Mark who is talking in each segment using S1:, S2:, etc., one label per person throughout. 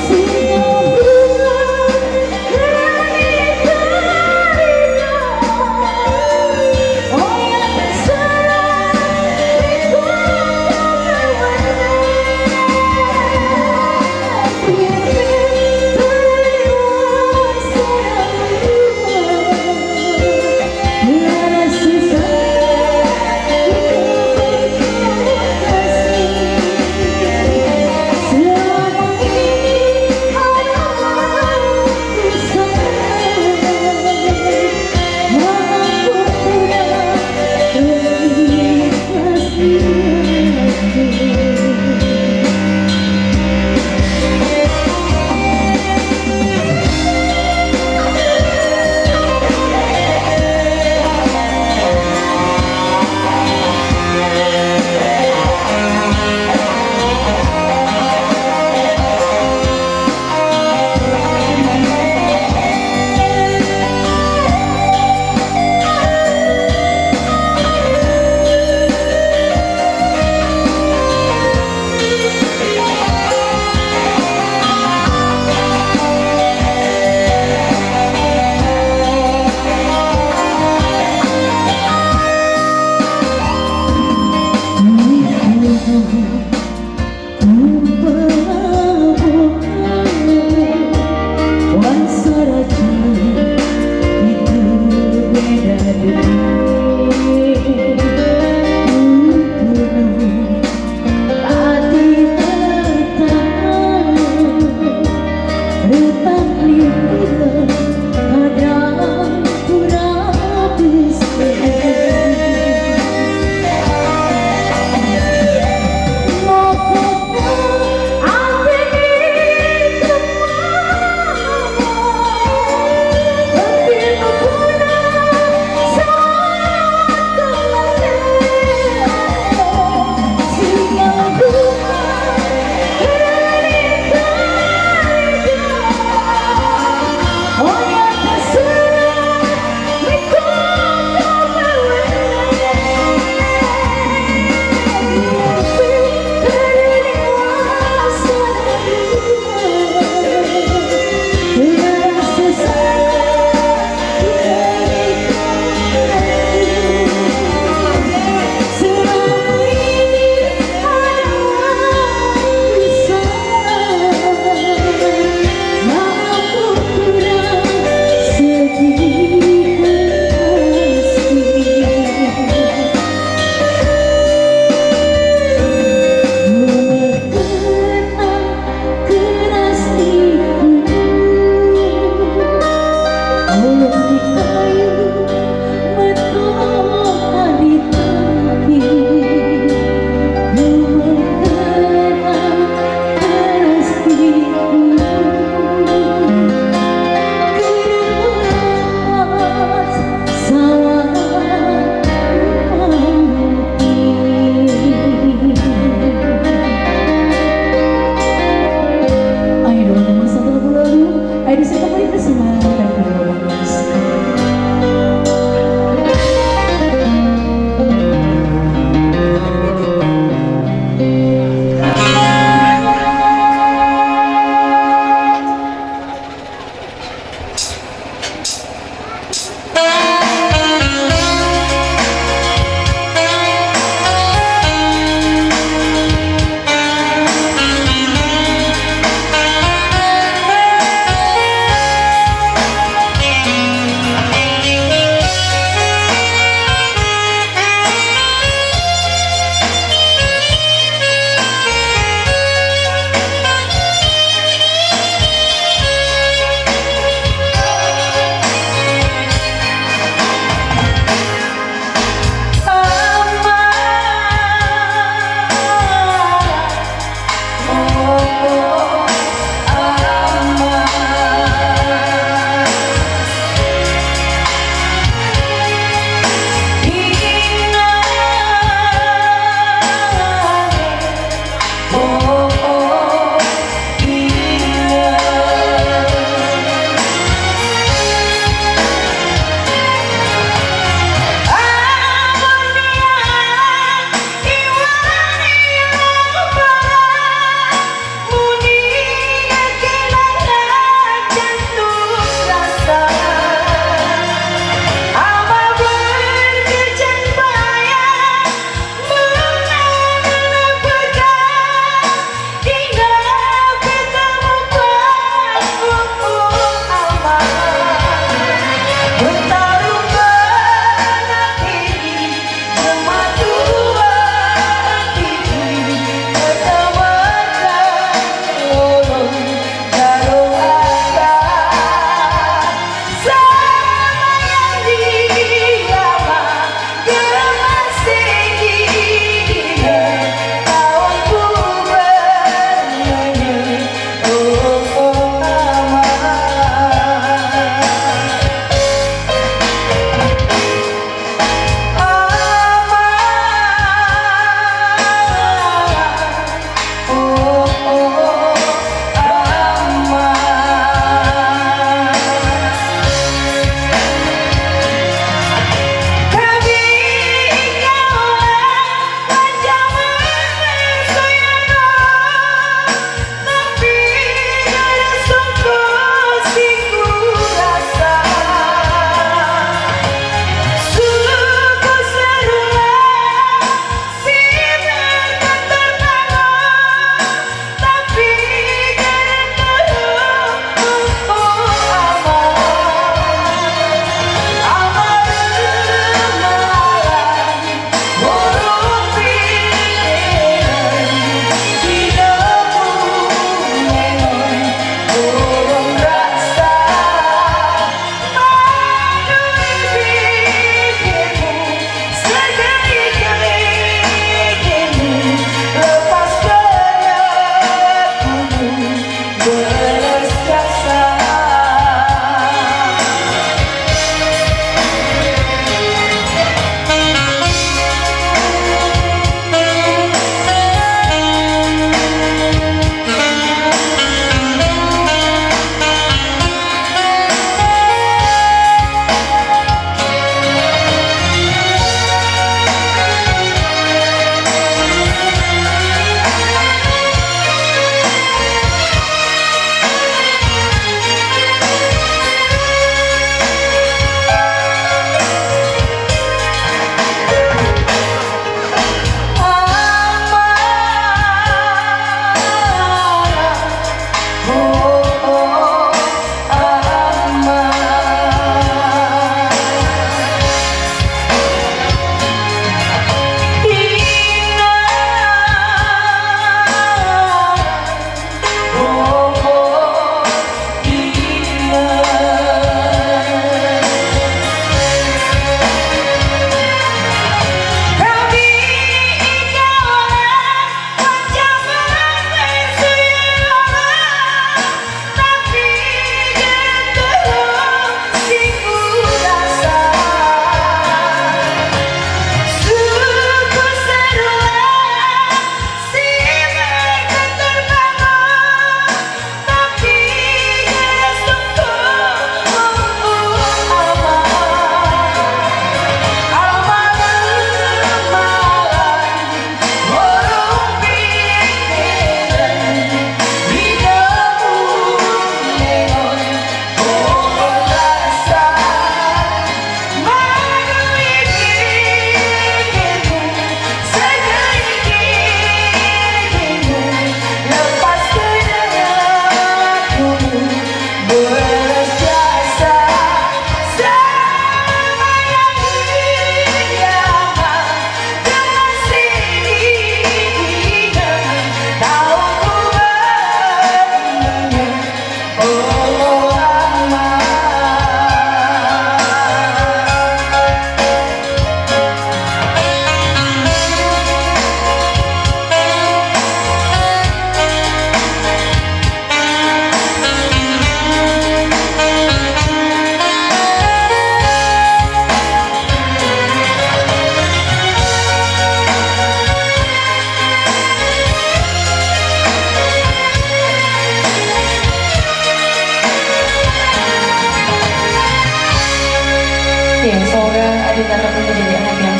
S1: See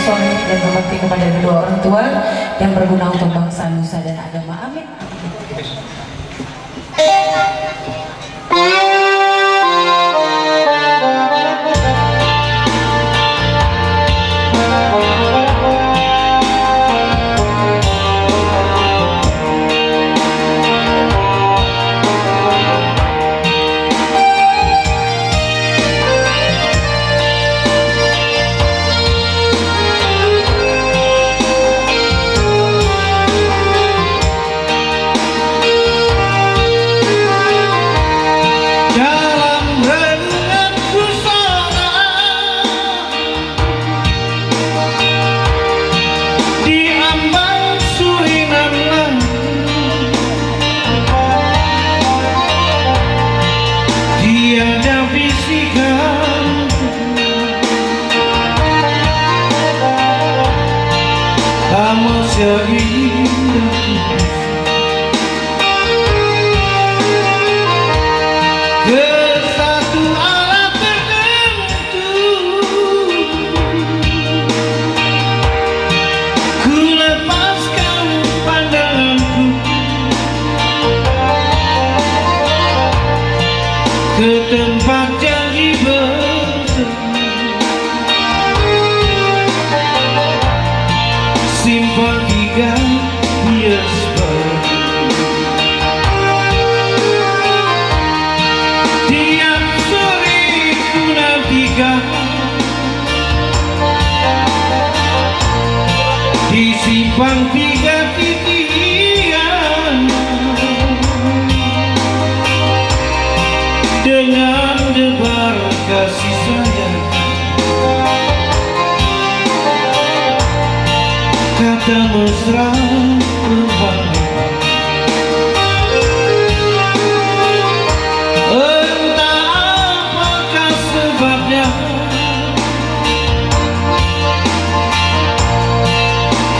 S1: soleh dan berbakti kepada kedua orang tua dan berguna untuk bangsa, nusa dan agama. Amin.
S2: Tempat janji bertemu, simpang tiga hias baru. Tiap sore ku nantikan di simpang tiga titian dengan debar kasih sayang, kata mesra berbahagia. Entah apakah sebabnya,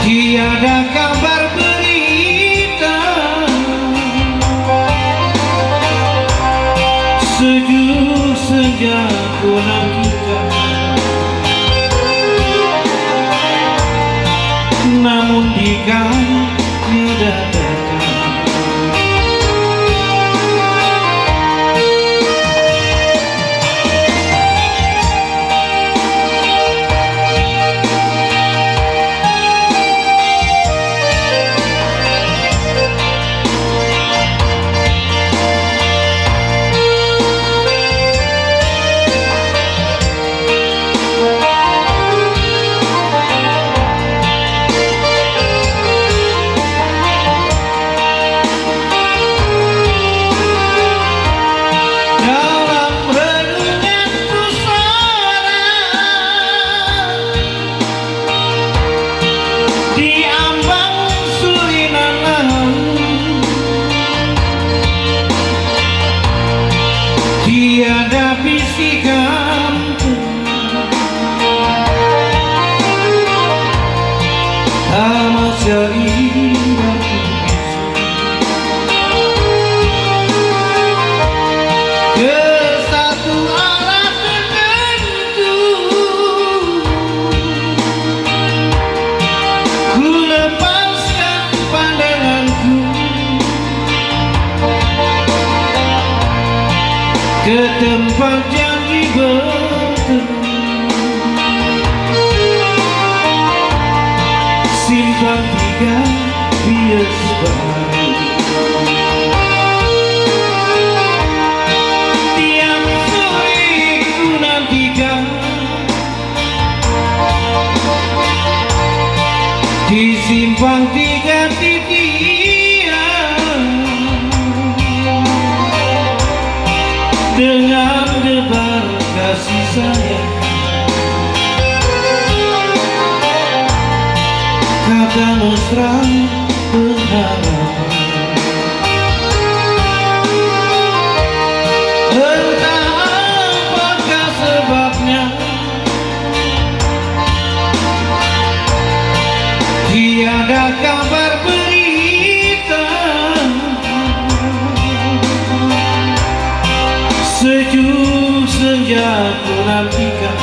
S2: tiada kabar berita. Sejuk senja ku nantikan, namun jika tiada datang, tiada bisikan tamasya indah ke satu arah tertentu. Ku lepaskan pandanganku ke tempat janji bertemu, simpang tiga hias baru. Tiap sore ku nantikan di simpang tiga titian dengan debar kasih sayang, kata mesra berharapan. Entah apakah sebabnya, tiada kabar berita. Sejuk senja ku nantikan,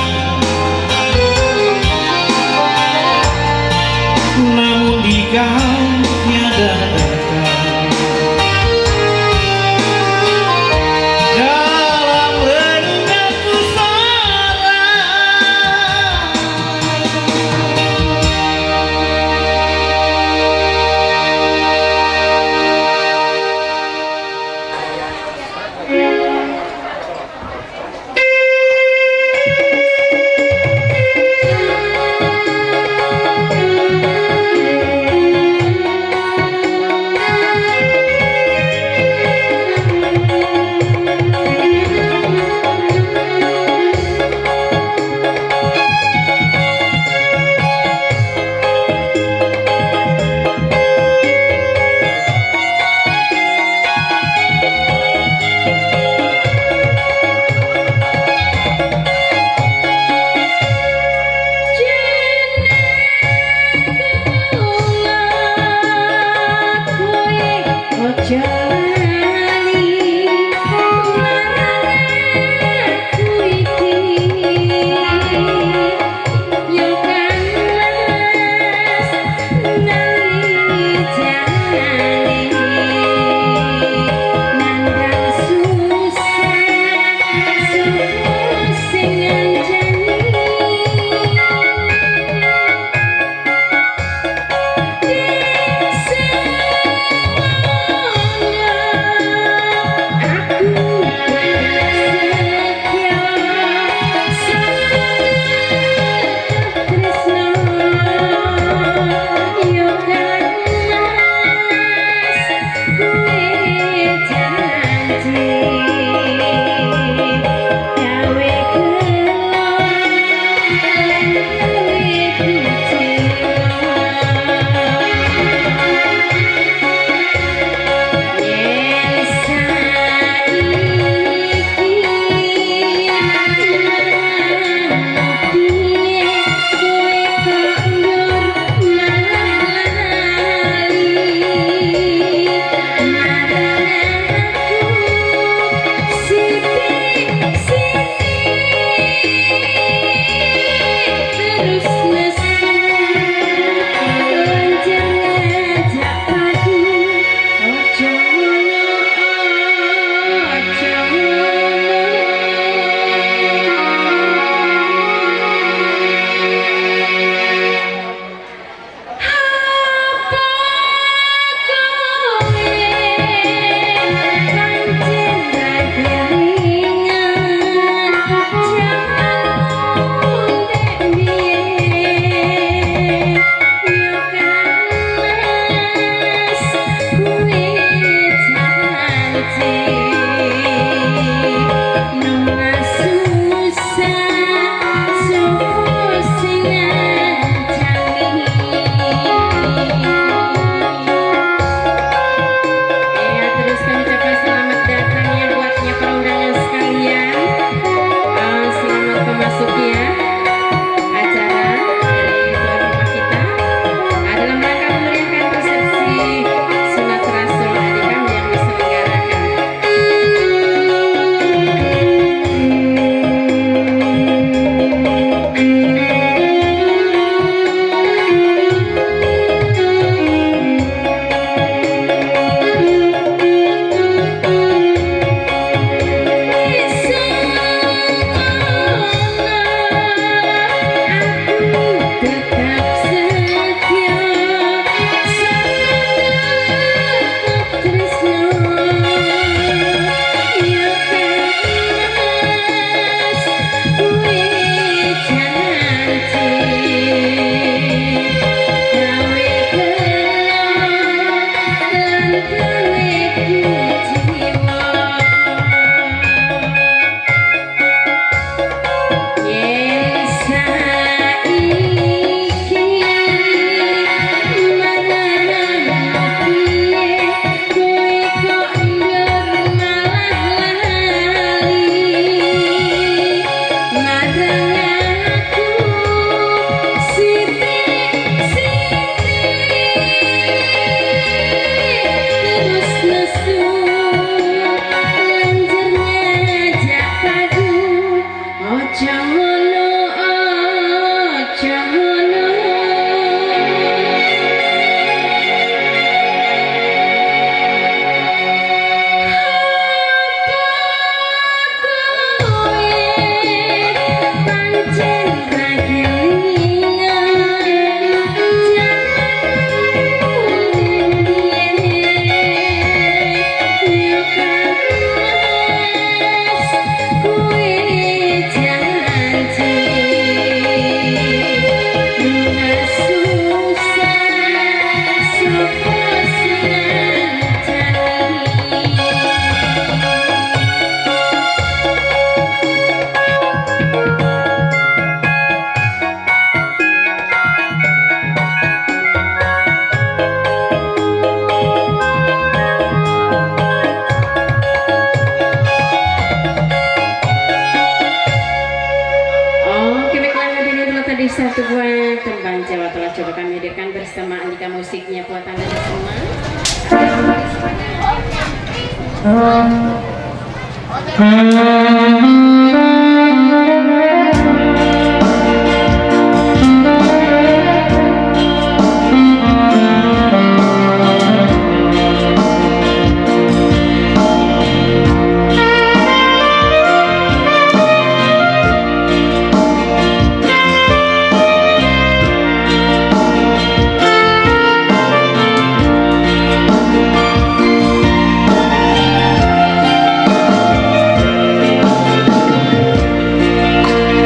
S3: satu buah tembang Jawa telah coba kami hadirkan bersama Andika musiknya buat anda semua.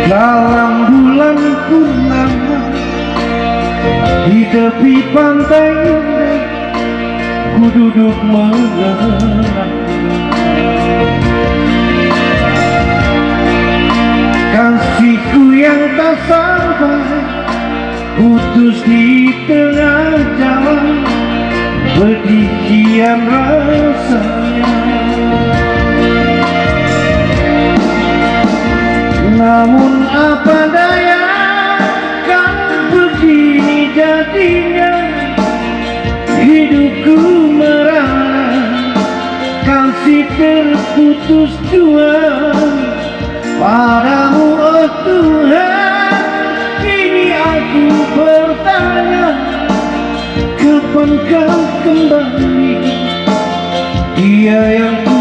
S2: Dalam bulan purnama di tepi pantai indah, ku duduk mengenang kasihku yang tak sampai, putus di tengah jalan, pedih kian rasanya. Namun apa daya, kan begini jadinya, hidupku merana, kasih terputus jua. Padamu oh Tuhan, kini aku bertanya, kapan kau kembali, dia yang ku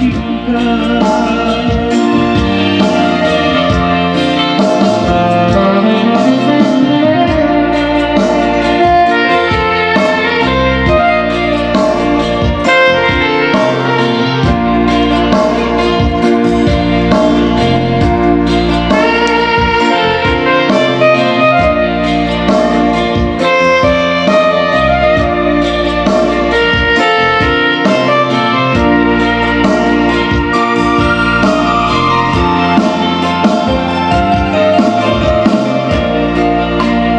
S2: cinta.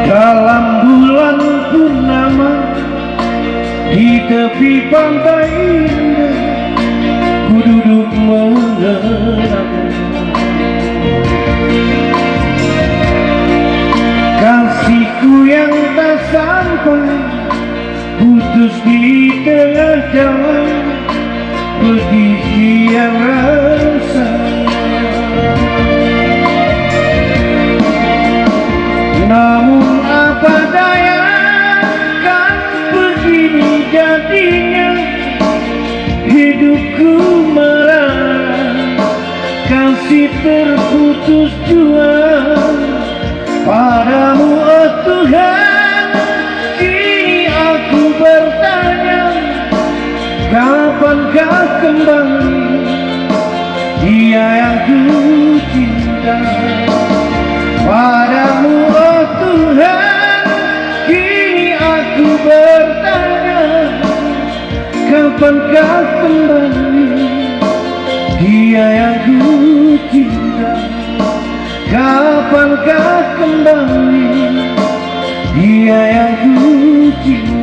S2: Dalam bulan purnama di tepi pantai indah, ku duduk mengenang kasihku yang tak sampai, putus di tengah jalan, pedih kian rasanya. Namun apa daya, kan begini jadinya, hidupku merana, kasih terputus jua. Padamu oh Tuhan, kini aku bertanya, kapankah kembali, dia yang ku cinta. Padamu oh Tuhan, kini aku bertanya, kapankah kembali, dia yang ku cinta. Kapankah kembali, dia yang ku cinta.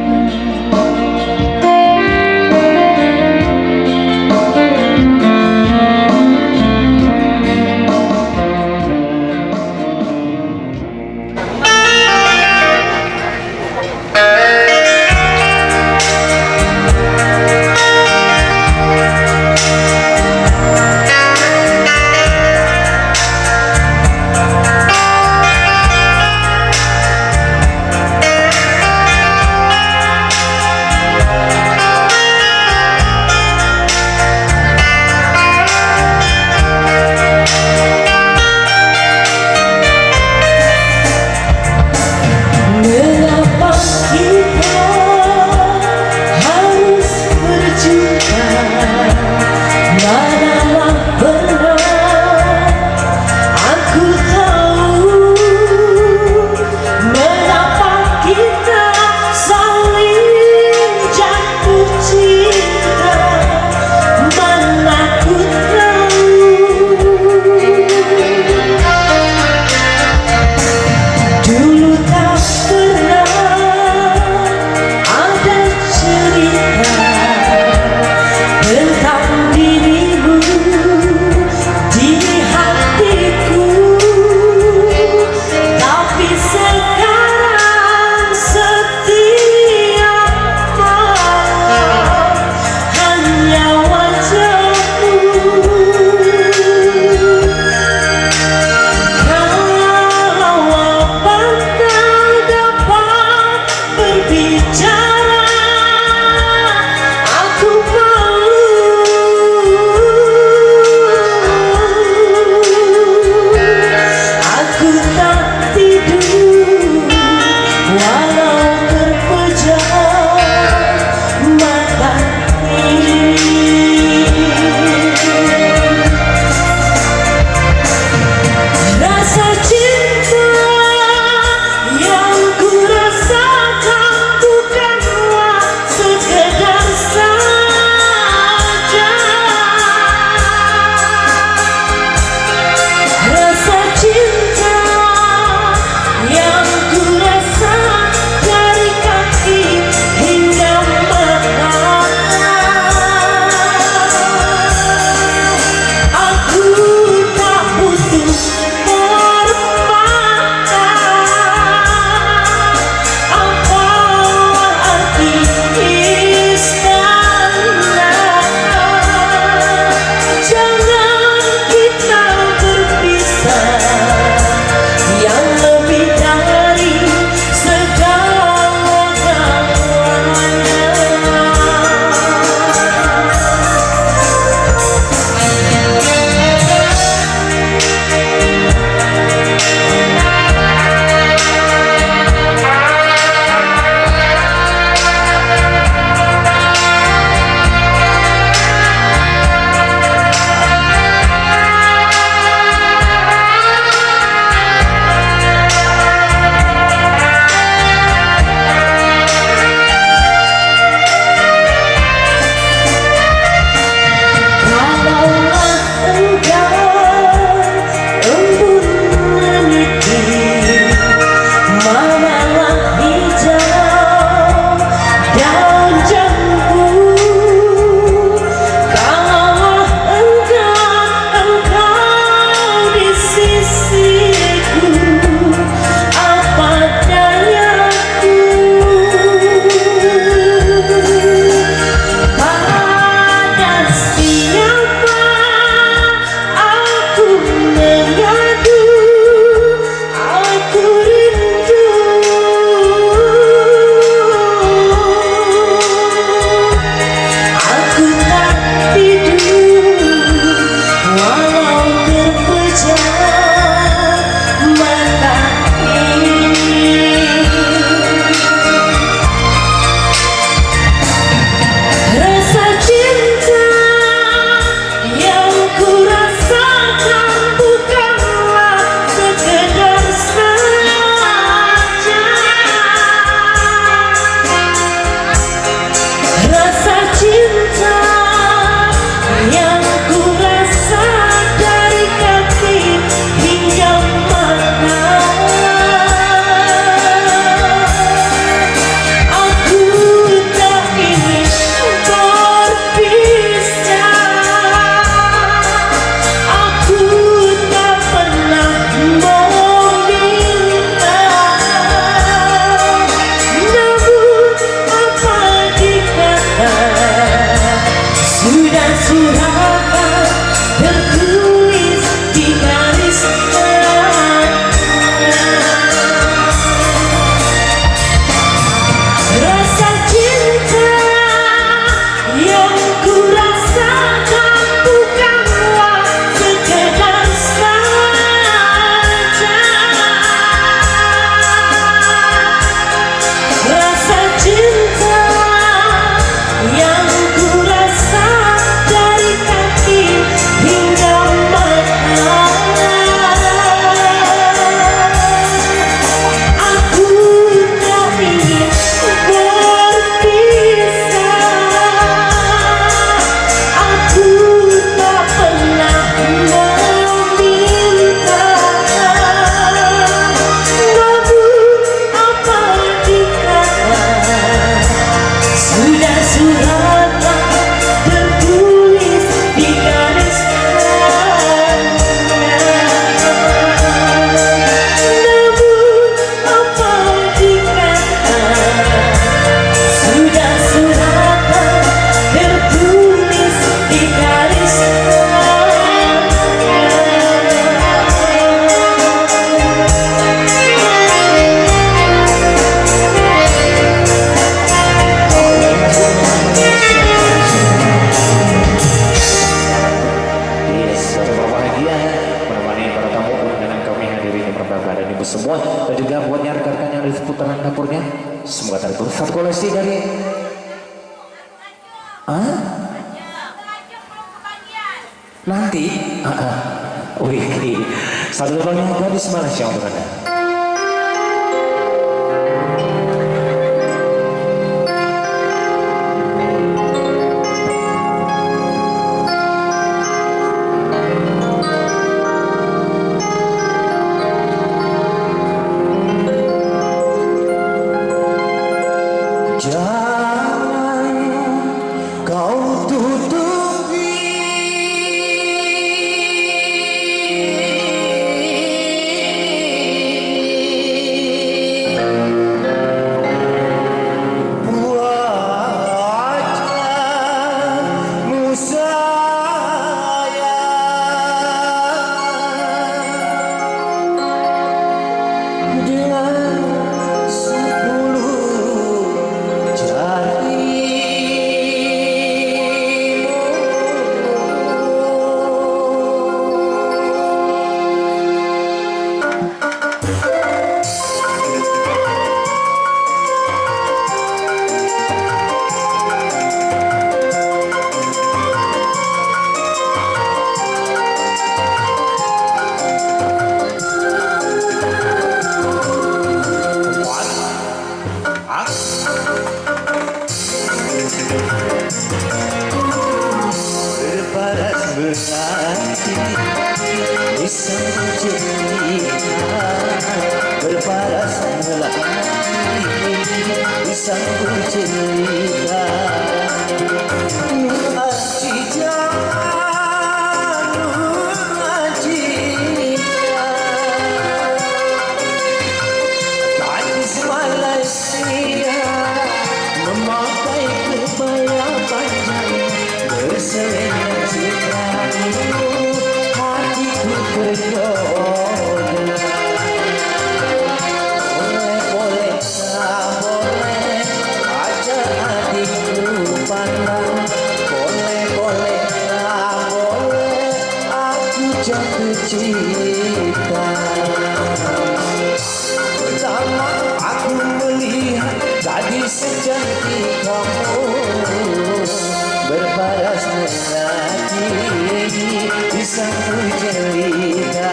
S4: surat tertulis di garis rasa cinta yang ku rasakan bukanlah sekedar saja. Rasa cinta yang ku rasa dari kaki hingga mata. Aku tak ingin berpisah. Aku tak pernah meminta. Namun apa dikata sudah suratnya tertulis di garis namun apa dikata sudah suratnya tertulis di garis
S5: Satu bahagia menemani para tamu undangan kami hadirin yang berbahagia dan ibu semua, dan juga buatnya rekan-rekan yang di seputaran dapurnya, semoga terhibur. Satu koleksi dari nanti wih, satu lubangnya gadis Malaysia untuk Anda. Jangan kau tutupi wajahmu sayang dengan 10 berparas menanti bisa cerita, berparas menanti bisa cerita. Aji jangan aji gadis Malaysia memakai kebaya panjang berselendang ciptamu, hatiku tergoda. Boleh tak boleh ajak hatiku pandang, boleh tak boleh aku jatuh cinta. Pertama aku melihat gadis secantik kamu berparas menanti di satu jelita,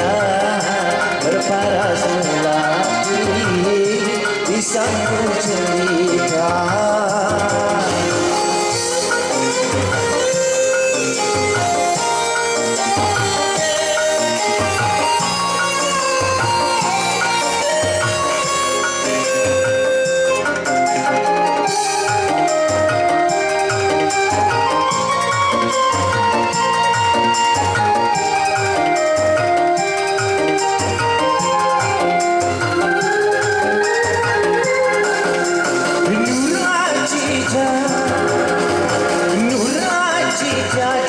S5: berparas menanti di satu jelita.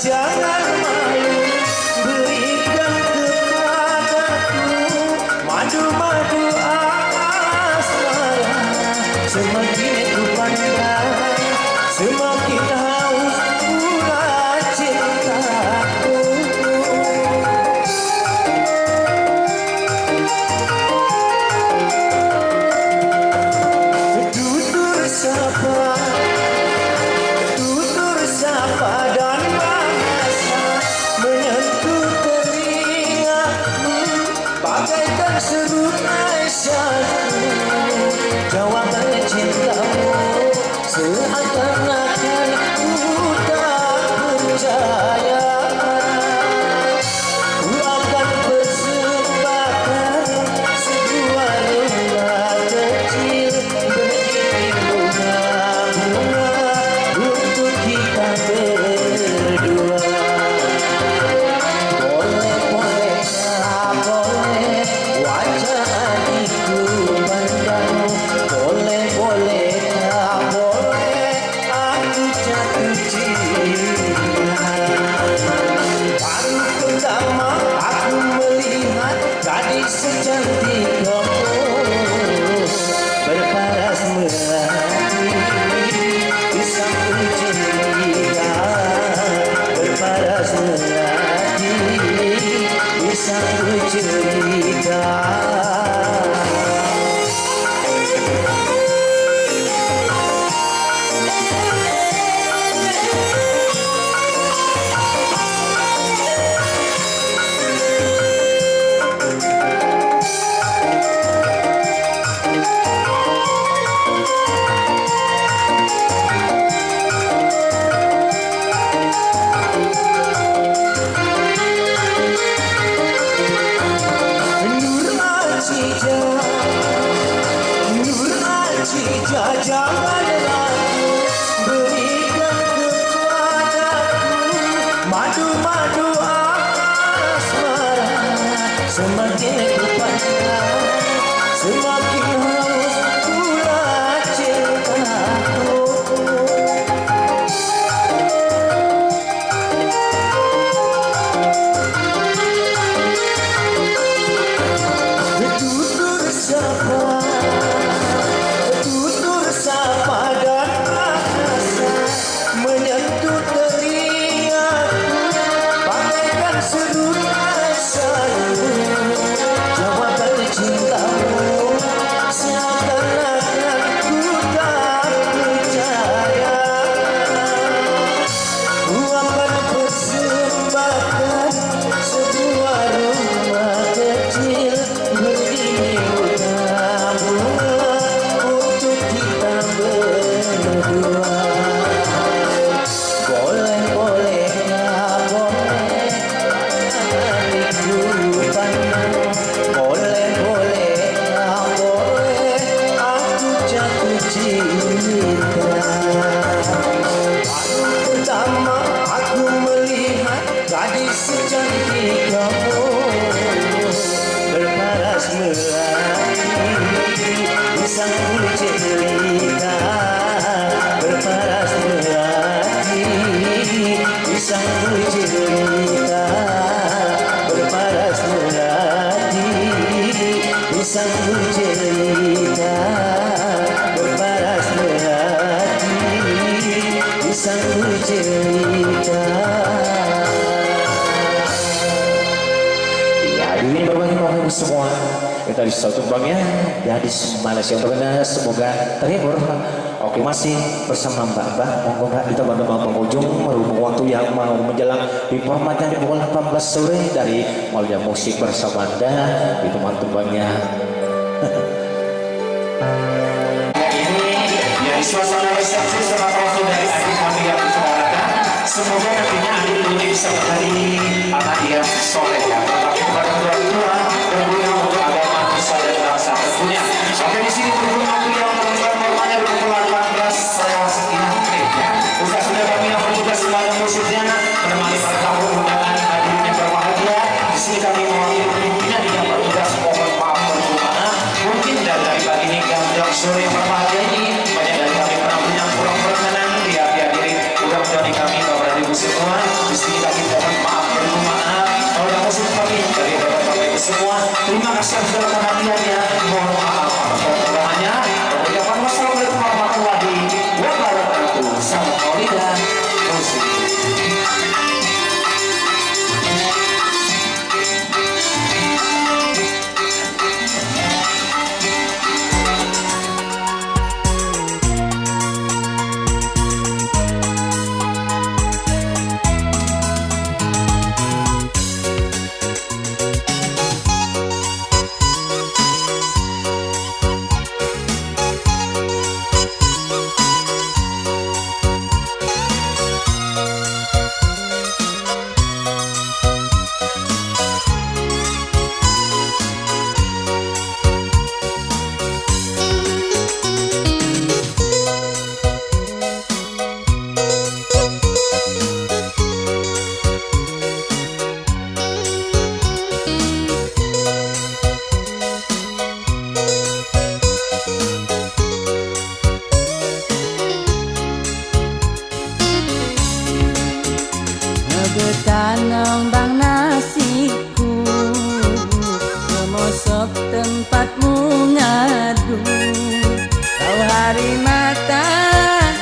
S2: jangan malu, berikan kepadaku madu-madu asmara. Semakin ku pandang, semakin haus pula cintaku. Tutur sapa dan bahasa menyentuh telingamu bagaikan serupai syarku. Jawaban cintamu seakan-akan ku tak percaya. Ku akan persembahkan sebuah rumah kecil berdiri bunga-bunga untuk kita berdua. Boleh-boleh tak boleh wajah adikku pandang. Boleh-boleh tak boleh aku jatuh cinta. Baru pertama aku melihat gadis secantik kamu berparas melati di samping cerita. Berparas melati di samping cerita. Jangan ragu, berikan kepadaku madu-madu asmara. Semakin ku pandang, semakin haus pula cintaku. Tutur sapa dan bahasa menyentuh telingaku bagaikan serupai syarku. Jawaban cintamu seakan-akan ku tak percaya. Ku akan persembahkan sebuah rumah kecil berdiri bunga-bunga untuk kita berdua. Boleh-boleh tak boleh adikku pandang. Boleh-boleh tak boleh aku jatuh cinta. Baru pertama aku melihat gadis secantik kamu berparas melati di samping cerita. Berparas melati di samping cerita. Berparas melati di samping cerita. Berparas melati di samping cerita.
S5: Hadirin Bapak Ibu semua, kita di satu bangnya gadis Malaysia terkenal, semoga terhibur. Oke, masih bersama Mbak-mbak, monggo Mbak, kita pada penghujung berhubung waktu yang mau menjelang di formatnya di pukul 18 sore dari Mulia Musik bersama Anda di teman tembangnya.
S6: Ini dari suasana resepsi sama klausul dari adik kami yang diselenggarakan. Semoga nantinya adik ini bisa menjadi anak yang soleh ya. Tetapi kepada orang tua berguna untuk agama, nusa dan bangsa tentunya. Sampai di sini berguna waktu yang menunjukkan normanya pukul 18 saya sekian gereja. Sudah kami yang bertugas sebagai musiknya menemani para tamu undangan hadirin yang berbahagia. Di sini kami mewakili pemimpinnya tidak bertugas mohon maaf berjumlah. Mungkin dari pagi hingga menjelang sore yang berbahagia ini banyak dari kami penampil yang kurang berkenan dihadiri. Mudah-mudahan kami Bapak Ibu semua di sini Terima kasih atas segala perhatiannya. Mohon maaf atas kekurangannya. Ucapan wassalamualaikum warahmatullahi wabarakatuh. Salam Maulida Musik.
S4: Betanang bang nasiku, memosok tempatmu ngadu. Kau hari mata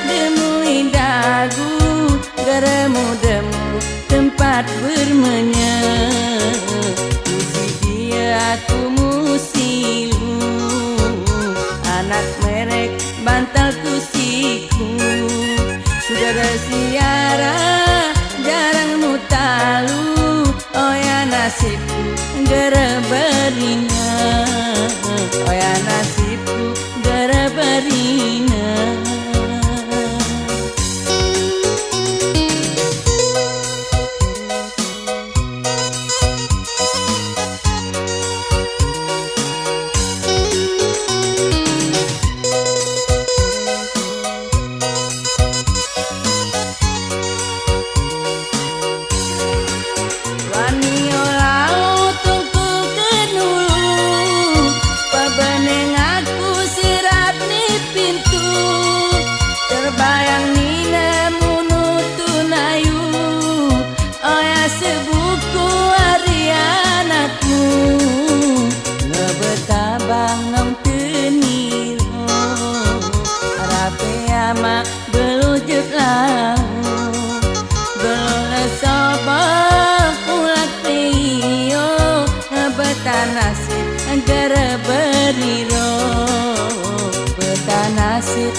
S4: demui dagu, geremu-demu tempat bermenyek. Musi dia aku musilu, anak merek bantal kusiku. Sudah bersiara jarang mutalu, oh ya nasibku gara berina, oh ya nasibku gara berina. Sebuku arianatmu ngebetabang ngam teniro arape ama belujut lau belesoba ulat peyo ngebetanasir gara beriro betanasir